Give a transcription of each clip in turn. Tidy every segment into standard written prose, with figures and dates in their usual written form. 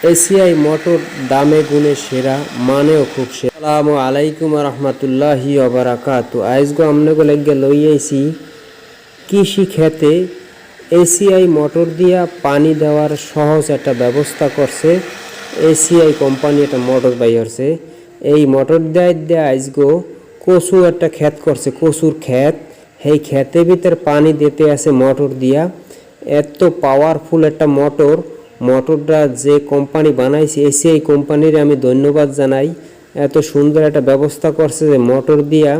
ACI motor দামে গুণে সেরা, মানেও খুব সেরা। আসসালামু আলাইকুম রহমতুল্লাহি ওবারাকাতু। আজকে আমনকে লইগে লই আইছি কৃষি ক্ষেতে এসিআই মোটর দিয়া পানি দেওয়ার সহজ একটা ব্যবস্থা করছে। এসিআই কোম্পানি একটা মোটর বাইরছে। এই মোটর দিয়ে আজগো কচু একটা ক্ষেত করছে, কচুর ক্ষেত। সেই ক্ষেতের ভিতরে পানি দিতে আছে মোটর দিয়া। এত পাওয়ারফুল একটা মোটর, মোটরটা যে কোম্পানি বানাইছে এসিআই কোম্পানির আমি ধন্যবাদ জানাই। এত সুন্দর একটা ব্যবস্থা করছে যে মোটর দিয়া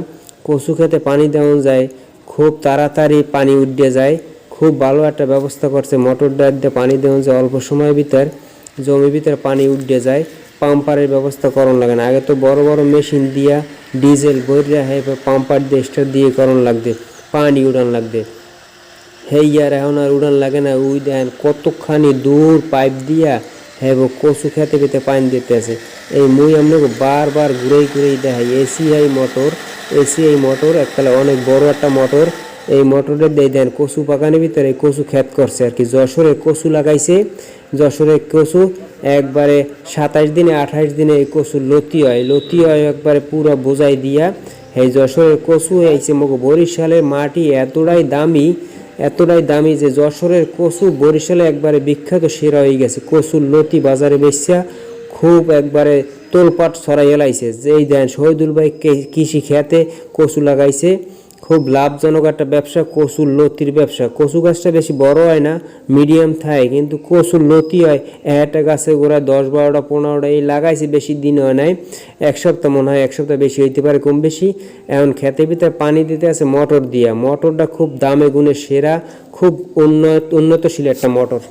কচু খেতে পানি দেওয়া যায়, খুব তাড়াতাড়ি পানি উঠে যায়। খুব ভালো একটা ব্যবস্থা করছে, মোটরটা দিয়ে পানি দেওয়া যায় অল্প সময়ের ভিতর, জমির ভিতরে পানি উঠে যায়। পাম্পারের ব্যবস্থা করণ লাগে না। আগে তো বড় বড় মেশিন দিয়া ডিজেল বইরা পাম্পার দিয়ে স্টার দিয়ে করণ লাগবে, পানি উড়ান লাগবে। হেই আর এখন আর উড়ান লাগে না। ওই দেন কতখানি দূর পাইপ দিয়া কচু খেতে পেতে পানি দিতে আছে। এই মুই আপনাকে বারবার ঘুরেই দেখাই এসিআই মোটর। এসিআই মোটর এককালে অনেক বড় একটা মোটর। এই মোটরের দিয়ে দেন কচু বাগানের ভিতরে কচু ক্ষেত করছে আর কি। যশোরে কচু লাগাইছে, যশোরে কচু একবারে 27 দিনে 28 দিনে এই কচু লতি হয় একবারে পুরো বোঝাই দিয়া। এই যশোরের কচু আইছে মগো বরিশালের মাটি এতটাই দামি যে যশোরের কচু বরিশালে একবারে বিখ্যাত সেরা হয়ে গেছে। কচুর লতি বাজারে বেচা খুব একবারে তোলপাট ছড়াই এলাইছে। যে এই দেন শহীদুল ভাই কৃষি খেতে কচু লাগাইছে, খুব লাভজনক একটা ব্যবসা কচুর লতির ব্যবসা। কচু গাছটা বেশি বড় হয় না, মিডিয়াম থাকে, কিন্তু কচুর লতি হয়। একটা গাছে গোড়া 10-12টা 15টা এই লাগাইছে, বেশি দিন হয় নাই, এক সপ্তাহ মনে হয়, এক সপ্তাহ বেশি হইতে পারে, কম বেশি। এখন খেতের ভিতরে পানি দিতে আছে মোটর দিয়া। মোটরটা খুব দামে গুণে সেরা, খুব উন্নতশীল একটা মোটর।